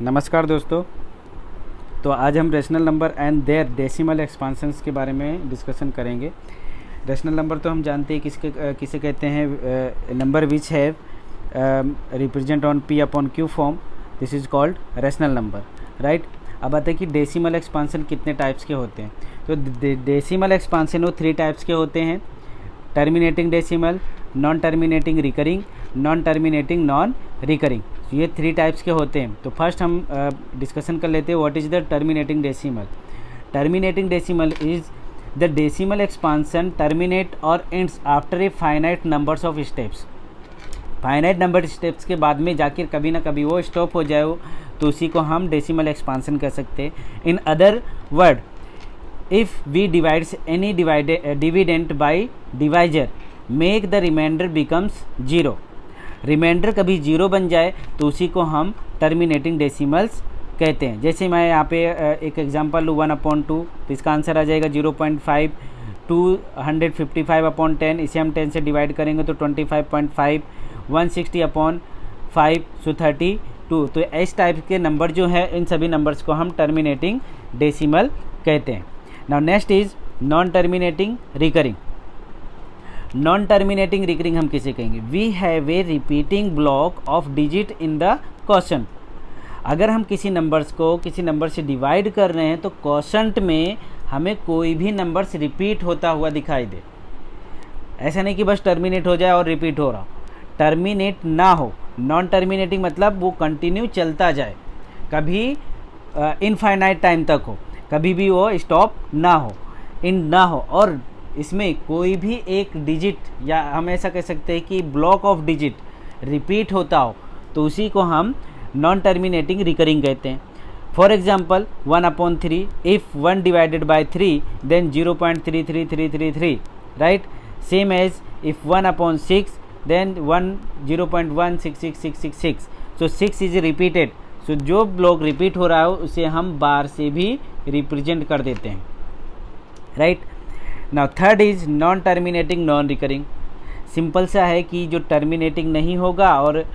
नमस्कार दोस्तों। तो आज हम rational number and their decimal expansions के बारे में डिस्कशन करेंगे। रेशनल नंबर तो हम जानते हैं किसे कहते हैं, number which have represent on P upon Q form, this is called rational number, right. अब आते हैं कि डेसिमल एक्सपांशन कितने टाइप्स के होते हैं। तो डेसिमल एक्सपांशन वो 3 टाइप्स के होते हैं: terminating decimal, non terminating recurring, non terminating non recurring. ये 3 टाइप्स के होते हैं। तो फर्स्ट हम डिस्कशन कर लेते हैं what is the terminating decimal. Terminating decimal is the decimal expansion terminate और ends after a finite numbers of steps. Finite number steps के बाद में जाकर कभी ना कभी वो स्टॉप हो जाए तो उसी को हम डेसिमल एक्सपांशन कह सकते हैं। In other word, if we divides any dividend by divisor, make the remainder becomes 0। Reminder कभी 0 बन जाए तो उसी को हम टर्मिनेटिंग डेसिमल्स कहते हैं। जैसे मैं यहाँ पे एक एग्जांपल लूँ 1/2, तो इसका आंसर आ जाएगा 0.5। 255/10, इसे हम 10 से डिवाइड करेंगे तो 25.5। 160/5 सो 32। तो इस टाइप के नंबर जो है, इन सभी नंबर्स को हम टर्मिनेटिंग डेसिमल कहते हैं। Now next is non terminating recurring. Non terminating recurring हम किसे कहेंगे? We have a repeating block of digit in the quotient. अगर हम किसी नंबर्स को किसी नंबर से डिवाइड कर रहे हैं तो क्वोशंट में हमें कोई भी नंबर्स रिपीट होता हुआ दिखाई दे। ऐसा नहीं कि बस टर्मिनेट हो जाए और रिपीट हो रहा हो, टर्मिनेट ना हो। नॉन टर्मिनेटिंग मतलब वो कंटिन्यू चलता जाए, कभी इनफाइनाइट टाइम तक हो, कभी भी वो स्टॉप ना हो, इन ना हो, और इसमें कोई भी एक डिजिट या हम ऐसा कह सकते हैं कि ब्लॉक ऑफ डिजिट रिपीट होता हो तो उसी को हम नॉन टर्मिनेटिंग रिकरिंग कहते हैं। For example 1/3, if 1 divided by 3 then 0.33333, right. Same as if 1/6 then 0.166666। So 6 is repeated. So जो ब्लॉक रिपीट हो रहा है उसे हम बार से भी रिप्रेजेंट कर देते हैं, right. Now third is non terminating non recurring. Simple सा है कि जो टर्मिनेटिंग नहीं होगा और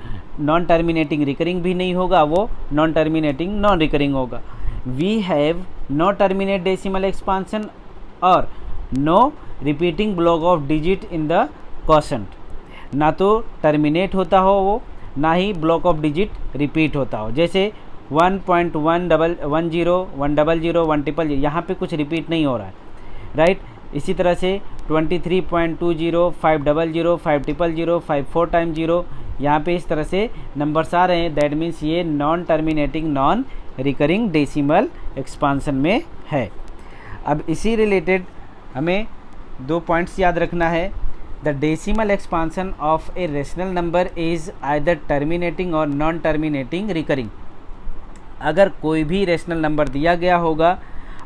नॉन टर्मिनेटिंग रिकरिंग भी नहीं होगा, वो नॉन टर्मिनेटिंग नॉन रिकरिंग होगा। We have no terminate decimal expansion और no repeating block of digit in the quotient. ना तो टर्मिनेट होता हो वो, ना ही ब्लॉक ऑफ डिजिट रिपीट होता हो। जैसे 1.110, 100, 100, यहाँ पे कुछ रिपीट नहीं हो रहा है, राइट। इसी तरह से 23.20, 500, 500, 54 टाइम 0, यहाँ पे इस तरह से नंबर्स आ रहे हैं। दैट मीन्स ये non terminating non recurring decimal expansion में है। अब इसी रिलेटेड हमें 2 पॉइंट्स याद रखना है। The decimal expansion of a rational number is either terminating और नॉन टर्मिनेटिंग रिकरिंग। अगर कोई भी रेशनल नंबर दिया गया होगा,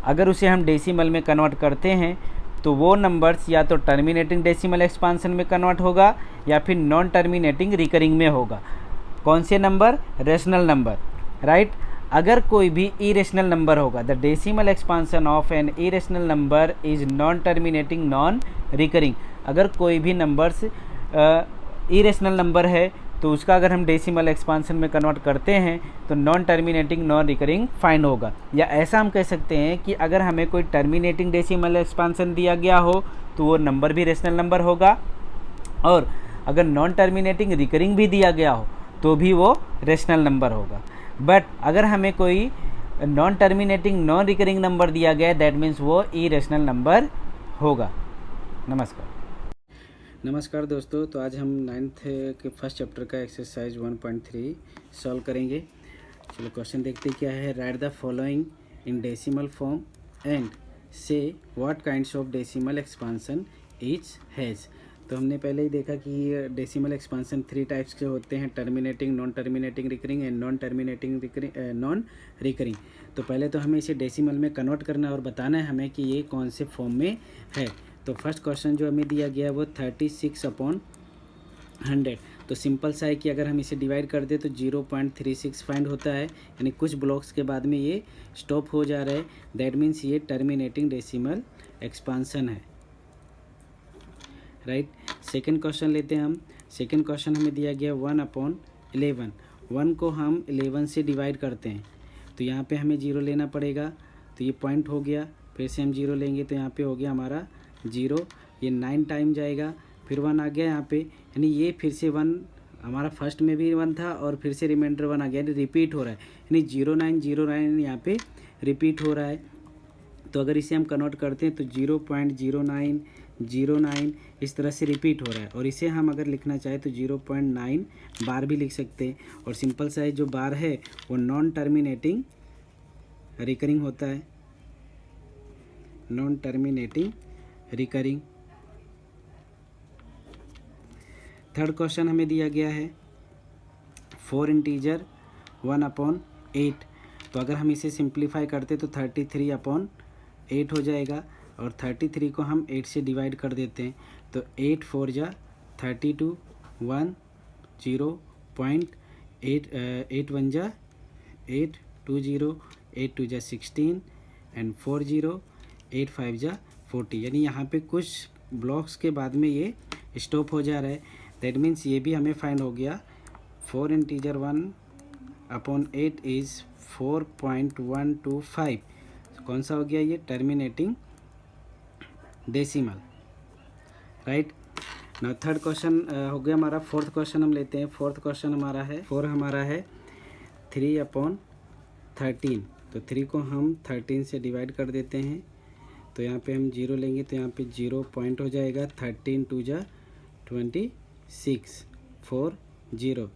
अगर उसे हम डेसिमल में कन्वर्ट करते हैं तो वो नंबर्स या तो टर्मिनेटिंग डेसिमल एक्सपांशन में कन्वर्ट होगा या फिर नॉन टर्मिनेटिंग रिकरिंग में होगा। कौन से नंबर? Rational number, right. अगर कोई भी इरेशनल नंबर होगा, the decimal expansion of an irrational number is non terminating non recurring. अगर कोई भी नंबर्स इरेशनल नंबर है तो उसका अगर हम डेसिमल एक्सपांशन में कन्वर्ट करते हैं तो non terminating non recurring find होगा। या ऐसा हम कह सकते हैं कि अगर हमें कोई टर्मिनेटिंग डेसिमल एक्सपांशन दिया गया हो तो वो नंबर भी रेशनल नंबर होगा, और अगर नॉन टर्मिनेटिंग रिकरिंग भी दिया गया हो तो भी वो रेशनल नंबर होगा। बट अगर हमें कोई non terminating non recurring number दिया गया है, दैट मीन्स वो इरेशनल नंबर होगा। नमस्कार दोस्तों। तो आज हम 9th के फर्स्ट चैप्टर का एक्सरसाइज 1.3 सॉल्व करेंगे। चलो क्वेश्चन देखते क्या है। Write the following in decimal form and say what kinds of decimal expansion each has. तो हमने पहले ही देखा कि डेसिमल एक्सपांशन 3 टाइप्स के होते हैं: terminating, non terminating recurring and non terminating non recurring. तो पहले तो हमें इसे डेसिमल में कन्वर्ट करना है और बताना है हमें कि ये कौन से फॉर्म में है। तो फर्स्ट क्वेश्चन जो हमें दिया गया वो 36/100। तो सिंपल सा है कि अगर हम इसे डिवाइड कर दें तो 0.36 फाइंड होता है, यानी कुछ ब्लॉक्स के बाद में ये स्टॉप हो जा रहा है। दैट मीन्स ये टर्मिनेटिंग डेसिमल एक्सपांशन है, राइट। सेकेंड क्वेश्चन लेते हैं हम। सेकेंड क्वेश्चन हमें दिया गया 1/11। 1 को हम 11 से डिवाइड करते हैं तो यहाँ पे हमें 0 लेना पड़ेगा, तो ये पॉइंट हो गया, फिर से हम 0 लेंगे तो यहाँ पे हो गया हमारा 0, ये 9 टाइम जाएगा, फिर 1 आ गया यहाँ पे, यानी ये फिर से 1 हमारा फर्स्ट में भी 1 था और फिर से रिमाइंडर 1 आ गया, यानी रिपीट हो रहा है, यानी 0909 यहाँ पे रिपीट हो रहा है। तो अगर इसे हम कन्वर्ट करते हैं तो 0.0909 इस तरह से रिपीट हो रहा है, और इसे हम अगर लिखना चाहें तो 0.9 बार भी लिख सकते हैं। और सिंपल सा है, जो बार है वो नॉन टर्मिनेटिंग रिकरिंग होता है, non terminating recurring. Third question हमें दिया गया है 4 इंटीजर 1/8, तो अगर हम इसे सिंप्लीफाई करते तो 33/8 हो जाएगा, और 33 को हम 8 से डिवाइड कर देते हैं तो 8 4 जा 32, 1 0.8 8 1 जा 8 2 0 8 2 जा 16 एंड 4 0 8 5 जा 40, यानी यहाँ पे कुछ ब्लॉक्स के बाद में ये स्टॉप हो जा रहा है। दैट मीन्स ये भी हमें फाइंड हो गया 4 इंटीजर 1/8 इज़ 4.125। कौन सा हो गया ये? Terminating decimal, right. Now third question हो गया हमारा। फोर्थ क्वेश्चन हम लेते हैं। फोर्थ क्वेश्चन हमारा है 3/13, तो 3 को हम 13 से डिवाइड कर देते हैं तो यहाँ पे हम 0 लेंगे तो यहाँ पे 0 पॉइंट हो जाएगा, 13 2 जा 26 4 0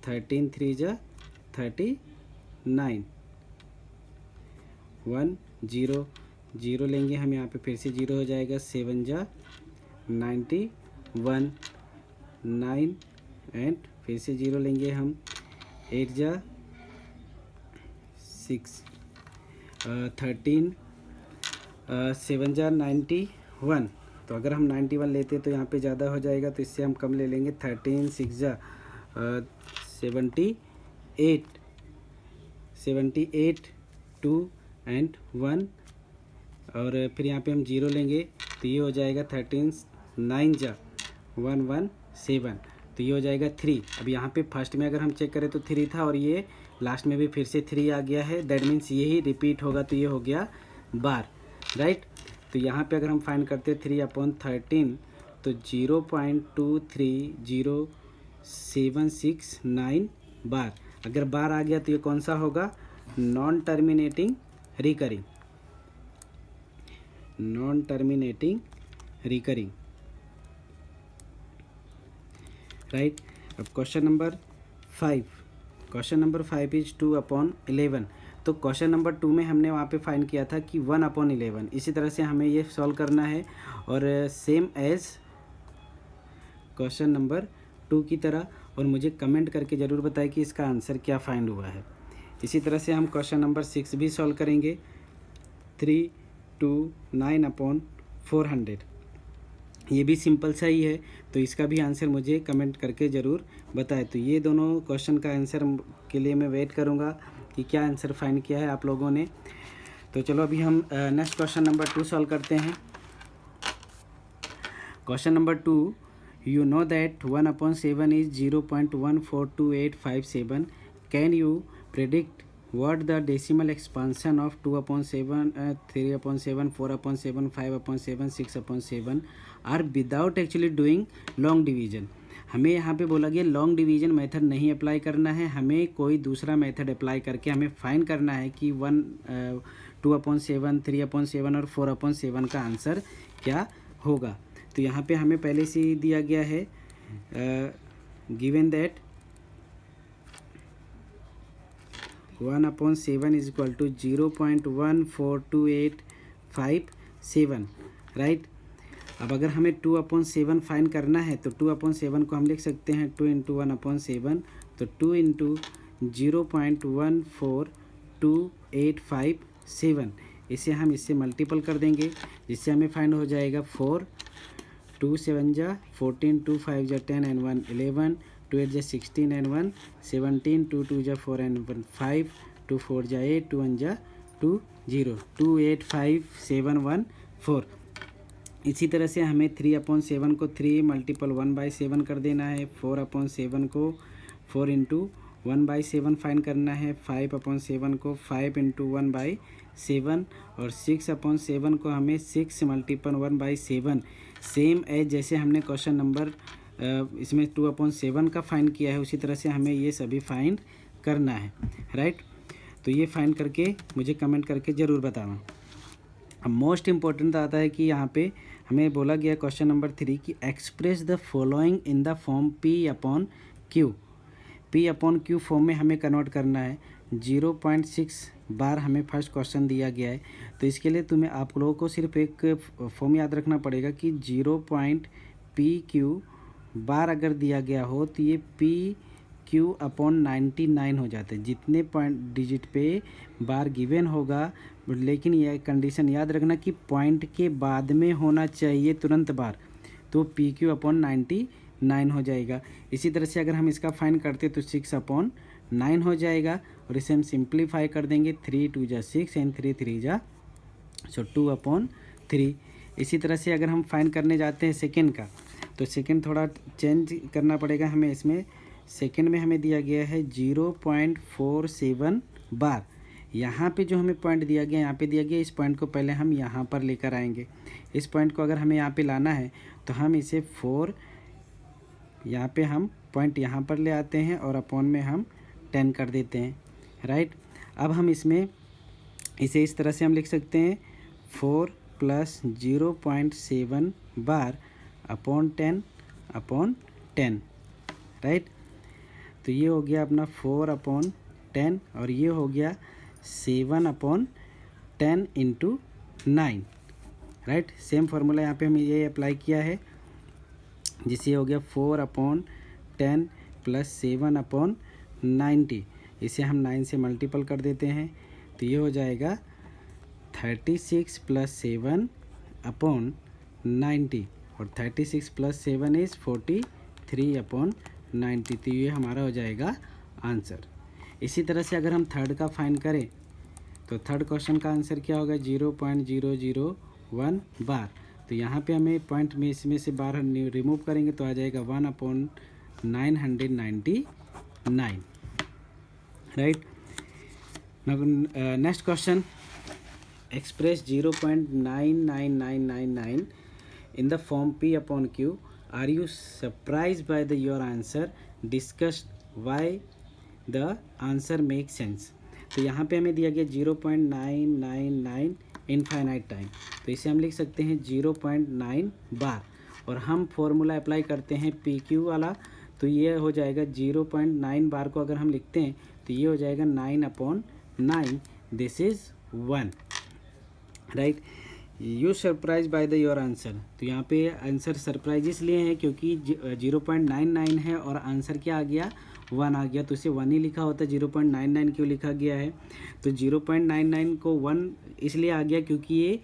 13 3 जा 39 1 0 0 लेंगे हम यहाँ पे, फिर से 0 हो जाएगा, 7 जा 91 9 एंड फिर से 0 लेंगे हम, 8 जा 6 13 7 जा 91, तो अगर हम 91 लेते तो यहाँ पे ज़्यादा हो जाएगा तो इससे हम कम ले लेंगे, 13 6 जा 78 2 एंड 1, और फिर यहाँ पे हम 0 लेंगे तो ये हो जाएगा 13 9 जा 117, तो ये हो जाएगा 3। अब यहाँ पे फर्स्ट में अगर हम चेक करें तो 3 था और ये लास्ट में भी फिर से 3 आ गया है, दैट मीन्स यही रिपीट होगा, तो ये हो गया बार, राइट। तो यहाँ पे अगर हम फाइंड करते 3/13 तो 0.230 बार, अगर बार आ गया तो ये कौन सा होगा? Non terminating recurring, non terminating recurring, right. अब question number 5, question number 5 is 2/11, तो क्वेश्चन नंबर 2 में हमने वहाँ पे फाइंड किया था कि 1/11, इसी तरह से हमें ये सॉल्व करना है और सेम एज क्वेश्चन नंबर 2 की तरह, और मुझे कमेंट करके ज़रूर बताएं कि इसका आंसर क्या फाइंड हुआ है। इसी तरह से हम क्वेश्चन नंबर 6 भी सॉल्व करेंगे, 329/400, ये भी सिंपल सा ही है, तो इसका भी आंसर मुझे कमेंट करके ज़रूर बताएं। तो ये दोनों क्वेश्चन का आंसर के लिए मैं वेट करूँगा कि क्या आंसर फाइंड किया है आप लोगों ने। तो चलो अभी हम नेक्स्ट क्वेश्चन नंबर 2 सॉल्व करते हैं। Question number 2, you know that 1/7 is 0.142857. Can you predict what the decimal expansion of 2/7, 3/7, 4/7, 5/7, 6/7 are without actually doing long division? हमें यहाँ पे बोला गया लॉन्ग डिवीजन मेथड नहीं अप्लाई करना है, हमें कोई दूसरा मेथड अप्लाई करके हमें फाइंड करना है कि 2/7, 3/7 और 4/7 का आंसर क्या होगा। तो यहाँ पे हमें पहले से ही दिया गया है given that 1/7 is equal to 0.14285, right. अब अगर हमें 2/7 फाइंड करना है तो 2/7 को हम लिख सकते हैं 2 × 1/7, तो 2 × 0.14285, इसे हम इससे मल्टीपल कर देंगे जिससे हमें फाइंड हो जाएगा 4 2 7 जा 14 2 5 जा 10 and 1 11 2 8 जा 16 and 1 17 2 2 जा 4 and 1 5 2 4 जा 8 2 1 जा 2 0 285,714। इसी तरह से हमें 3/7 को 3 × 1/7 कर देना है, 4/7 को 4 × 1/7 फाइंड करना है। 5/7 को 5 × 1/7 और 6/7 को हमें 6 × 1/7 सेम एज जैसे हमने क्वेश्चन नंबर इसमें 2/7 का फाइंड किया है, उसी तरह से हमें ये सभी फाइंड करना है, राइट। तो ये फाइंड करके मुझे कमेंट करके ज़रूर बताना। अब मोस्ट इम्पोर्टेंट आता है कि यहाँ पे हमें बोला गया क्वेश्चन नंबर 3 कि express the following in the form P/Q। P/Q form में हमें कन्वर्ट करना है। 0.6 बार हमें फर्स्ट क्वेश्चन दिया गया है, तो इसके लिए आप लोगों को सिर्फ एक फॉर्म याद रखना पड़ेगा कि 0.PQ बार अगर दिया गया हो तो ये PQ/99 हो जाते हैं, जितने पॉइंट डिजिट पे बार गिवन होगा। लेकिन यह कंडीशन याद रखना कि पॉइंट के बाद में होना चाहिए तुरंत बार, तो PQ/99 हो जाएगा। इसी तरह से अगर हम इसका फाइन करते तो 6/9 हो जाएगा, और इसे हम सिंप्लीफाई कर देंगे। 3 × 2 = 6 एंड 3 × 3 = 2/3। इसी तरह से अगर हम फाइन करने जाते हैं सेकेंड का, तो सेकेंड थोड़ा चेंज करना पड़ेगा हमें। इसमें सेकेंड में हमें दिया गया है 0.47 बार। यहाँ पे जो हमें पॉइंट दिया गया, यहाँ पे दिया गया, इस पॉइंट को पहले हम यहाँ पर लेकर आएंगे। इस पॉइंट को अगर हमें यहाँ पे लाना है तो हम इसे 4 यहाँ पे हम पॉइंट यहाँ पर ले आते हैं और अपॉन में हम 10 कर देते हैं, राइट। अब हम इसमें इसे इस तरह से हम लिख सकते हैं 4 + 0.7 बार अपॉन 10/10, राइट। तो ये हो गया अपना 4/10 और ये हो गया 7/10 × 9, राइट। सेम फार्मूला यहाँ पे हम ये अप्लाई किया है, जिससे हो गया 4/10 + 7/90। इसे हम 9 से मल्टीपल कर देते हैं, तो ये हो जाएगा 36 + 7/90, और 36 + 7 = 43/90। तो ये हमारा हो जाएगा आंसर। इसी तरह से अगर हम थर्ड का फाइंड करें तो थर्ड क्वेश्चन का आंसर क्या होगा? 0.001 बार। तो यहाँ पे हमें पॉइंट में इसमें से बार रिमूव करेंगे तो आ जाएगा 1/999, right. Next question, express 0.99999 in the form P/Q. Are you surprised by your answer? Discuss why the answer makes sense. तो यहाँ पे हमें दिया गया 0.999 इनफाइनाइट टाइम, तो इसे हम लिख सकते हैं 0.9 बार, और हम फॉर्मूला अप्लाई करते हैं PQ वाला, तो ये हो जाएगा 0.9 बार को अगर हम लिखते हैं तो ये हो जाएगा 9/9, this is 1, right. You surprise by the your answer. तो यहाँ पे आंसर सरप्राइज इसलिए है क्योंकि 0.99 है और आंसर क्या आ गया? 1 आ गया, तो इसे 1 ही लिखा होता है। 0.99 क्यों लिखा गया है? तो 0.99 को 1 इसलिए आ गया क्योंकि ये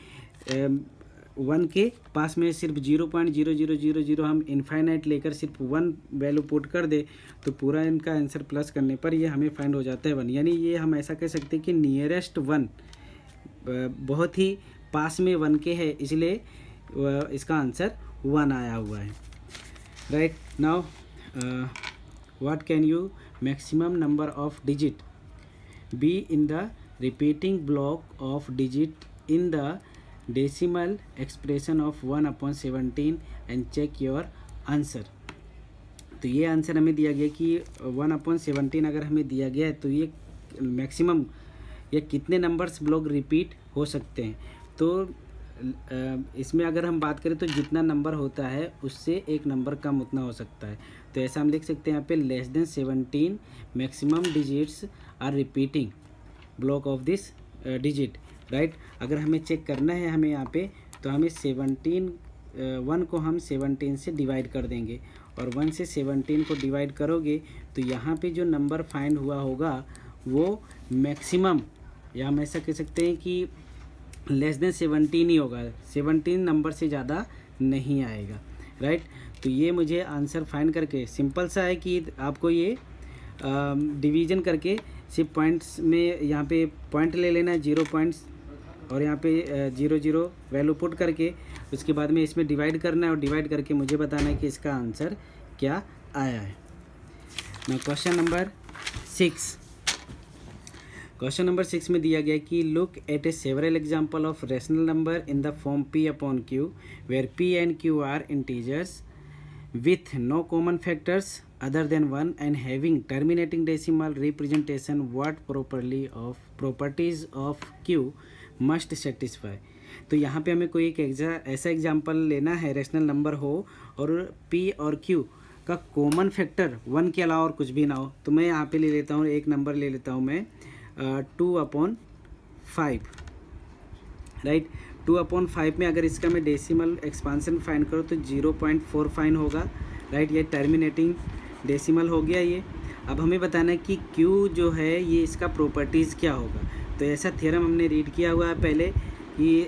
1 के पास में सिर्फ 0.0000 हम इनफाइनाइट लेकर सिर्फ 1 वैल्यू पुट कर दे तो पूरा इनका आंसर प्लस करने पर ये हमें फाइंड हो जाता है 1। यानी ये हम ऐसा कह सकते हैं कि नियरेस्ट 1, बहुत ही पास में 1 के है, इसलिए इसका आंसर 1 आया हुआ है, right. Now what can you maximum number of digit be in the repeating block of digit in the decimal expression of 1/17 and check your answer. तो ये आंसर हमें दिया गया कि 1/17 अगर हमें दिया गया है तो ये मैक्सिमम ये कितने नंबर्स ब्लॉक रिपीट हो सकते हैं। तो इसमें अगर हम बात करें तो जितना नंबर होता है उससे एक नंबर कम उतना हो सकता है। तो ऐसा हम लिख सकते हैं यहाँ पे <17 maximum digits are repeating block of this digit, right. अगर हमें चेक करना है हमें यहाँ पे, तो हमें 1 को हम 17 से डिवाइड कर देंगे, और 1 से 17 को डिवाइड करोगे तो यहाँ पे जो नंबर फाइंड हुआ होगा वो मैक्सिमम, या हम ऐसा कह सकते हैं कि <17 ही होगा, 17 नंबर से ज़्यादा नहीं आएगा, राइट। तो ये मुझे आंसर फाइंड करके सिंपल सा है कि आपको ये डिवीज़न करके सिर्फ पॉइंट्स में यहाँ पे पॉइंट ले लेना है 0 पॉइंट्स, और यहाँ पे 0 वैल्यू पुट करके उसके बाद में इसमें डिवाइड करना है, और डिवाइड करके मुझे बताना है कि इसका आंसर क्या आया है। ना क्वेश्चन नंबर 6। क्वेश्चन नंबर 6 में दिया गया कि look at a several example of rational number in the form p upon q where p and q are integers with no common factors other than 1 and having terminating decimal representation. What properties of q must satisfy? तो यहाँ पे हमें कोई एक ऐसा example लेना है, rational number हो और p और q का कॉमन फैक्टर 1 के अलावा और कुछ भी ना हो। तो मैं यहाँ पे ले लेता हूँ, एक नंबर ले लेता हूँ मैं 2/5, राइट। 2/5 में अगर इसका मैं डेसिमल एक्सपांसन फाइंड करूँ तो 0.4 फाइन होगा, राइट। ये टर्मिनेटिंग डेसिमल हो गया ये। अब हमें बताना है कि Q जो है ये इसका प्रॉपर्टीज़ क्या होगा। तो ऐसा थ्योरम हमने रीड किया हुआ है पहले कि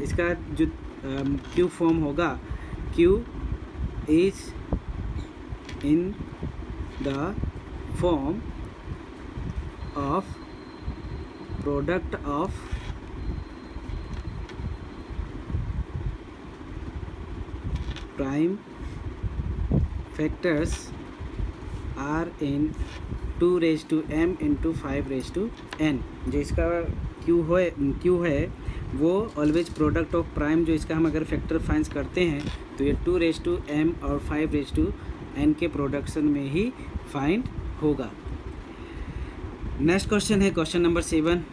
इसका जो Q फॉर्म होगा, Q is in the form of product of prime factors are in 2m into 5n। जो इसका Q है वो ऑलवेज प्रोडक्ट ऑफ प्राइम, जो इसका हम अगर फैक्टर फाइंड करते हैं तो ये 2m और 5n के प्रोडक्शन में ही फाइंड होगा। नेक्स्ट क्वेश्चन है question number 7।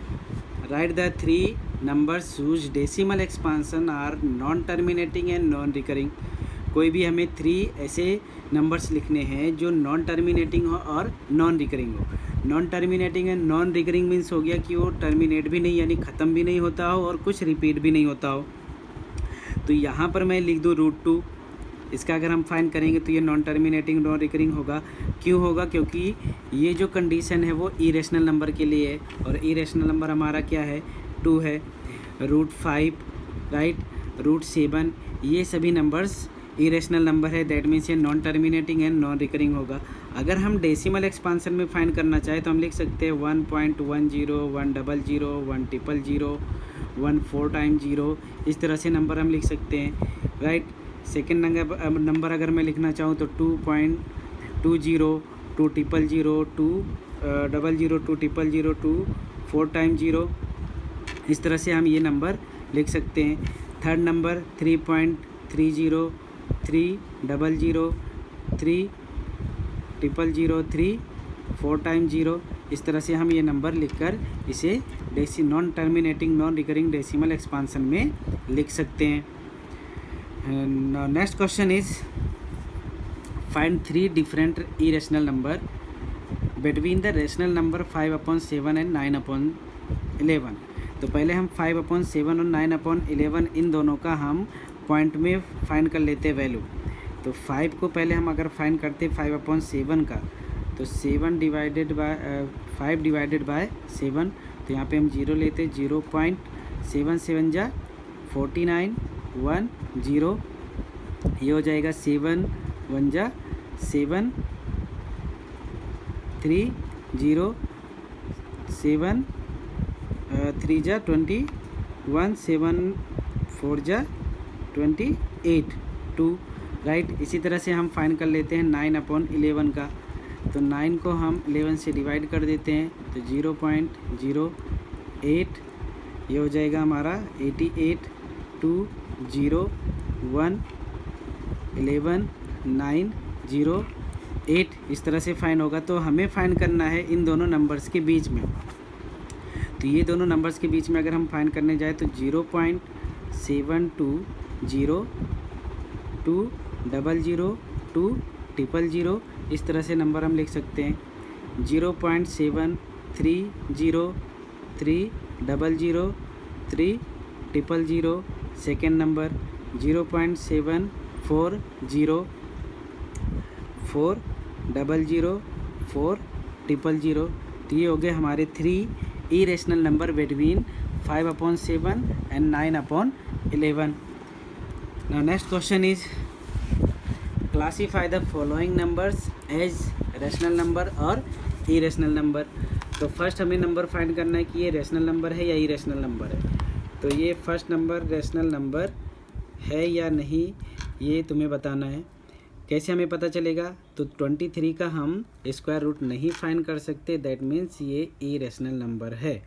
Write the 3 numbers whose decimal expansion are non terminating and non recurring. कोई भी हमें 3 ऐसे नंबर्स लिखने हैं जो नॉन टर्मिनेटिंग हो और नॉन रिकरिंग हो। Non terminating and non recurring means हो गया कि वो टर्मिनेट भी नहीं यानी ख़त्म भी नहीं होता हो और कुछ रिपीट भी नहीं होता हो। तो यहाँ पर मैं लिख दूँ √2। इसका अगर हम फाइंड करेंगे तो ये नॉन टर्मिनेटिंग नॉन रिकरिंग होगा। क्यों होगा? क्योंकि ये जो कंडीशन है वो इरेशनल नंबर के लिए है और इरेशनल नंबर हमारा क्या है? 2 है। √5, राइट, √7, ये सभी नंबर्स इरेशनल नंबर है। दैट मीन्स ये non terminating and non recurring होगा। अगर हम डेसिमल एक्सपांसन में फाइंड करना चाहें तो हम लिख सकते हैं 1.10, 100, 100, 1 4 टाइम्स 0, इस तरह से नंबर हम लिख सकते हैं, राइट। सेकेंड नंबर अगर मैं लिखना चाहूँ तो 2.20, 2 000, 2 00, 2 000, 2 4 टाइम्स 0, इस तरह से हम ये नंबर लिख सकते हैं। थर्ड नंबर 3.30, 3 00, 3 000, 3 4 टाइम्स 0, इस तरह से हम ये नंबर लिखकर इसे non terminating non recurring decimal expansion में लिख सकते हैं। Next question is find 3 different irrational number between the rational number 5/7 and 9/11। तो पहले हम 5/7 और 9/11 इन दोनों का हम पॉइंट में फाइंड कर लेते हैं वैल्यू। तो 5 को पहले हम अगर फाइंड करते 5/7 का तो 5 डिवाइडेड बाय 7, तो यहाँ पे हम 0 लेते 0.77 जा 49, 1 0, ये हो जाएगा 7 1 जा 7, 3 0, 7 3 जा 21, 7 4 जा 28, 2, राइट। इसी तरह से हम फाइंड कर लेते हैं 9/11 का। तो 9 को हम 11 से डिवाइड कर देते हैं तो 0.08, ये हो जाएगा हमारा 88, 2 0 1 11 9 0 8, इस तरह से फाइंड होगा। तो हमें फाइंड करना है इन दोनों नंबर्स के बीच में। तो ये दोनों नंबर्स के बीच में अगर हम फाइंड करने जाए तो 0.720, 2 00, 2 000, इस तरह से नंबर हम लिख सकते हैं। 0.730, 3 00, 3 000, सेकेंड नंबर 0.740, 4 00, 4 000। तो ये हो गए हमारे 3 irrational number between 5/7 and 9/11। Now next question is classify the following numbers as rational number और irrational number। तो फर्स्ट हमें नंबर फाइंड करना है कि ये रैशनल नंबर है या इरेशनल नंबर है। तो ये फर्स्ट नंबर रैशनल नंबर है या नहीं ये तुम्हें बताना है। कैसे हमें पता चलेगा? तो 23 का हम स्क्वायर रूट नहीं फाइंड कर सकते, दैट मीन्स ये इरेशनल नंबर है।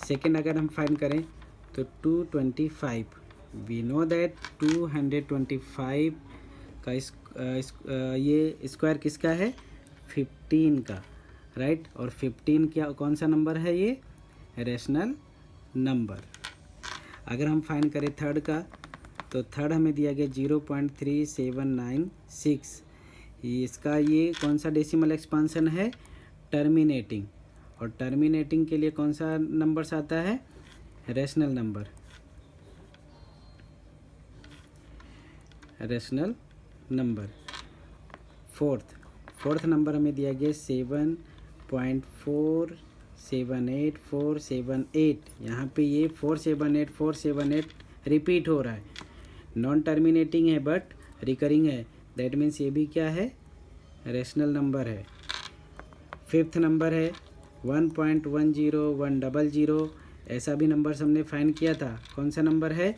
सेकेंड अगर हम फाइंड करें तो 225, वी नो दैट 225 का ये स्क्वायर किसका है? 15 का, राइट। और 15 क्या कौन सा नंबर है? ये रेशनल नंबर। अगर हम फाइंड करें थर्ड का, तो थर्ड हमें दिया गया 0.3796, इसका ये कौन सा डेसिमल एक्सपांसन है? टर्मिनेटिंग। और टर्मिनेटिंग के लिए कौन सा नंबर्स आता है? Rational number, rational number. Fourth number हमें दिया गया 7.478478। यहाँ पे ये 478 रिपीट हो रहा है, नॉन टर्मिनेटिंग है बट रिकरिंग है, दैट मीन्स ये भी क्या है? रेशनल नंबर है। फिफ्थ नंबर है 1.10100, ऐसा भी नंबर हमने फाइंड किया था, कौन सा नंबर है?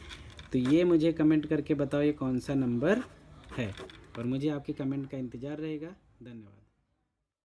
तो ये मुझे कमेंट करके बताओ ये कौन सा नंबर है, और मुझे आपके कमेंट का इंतज़ार रहेगा। धन्यवाद।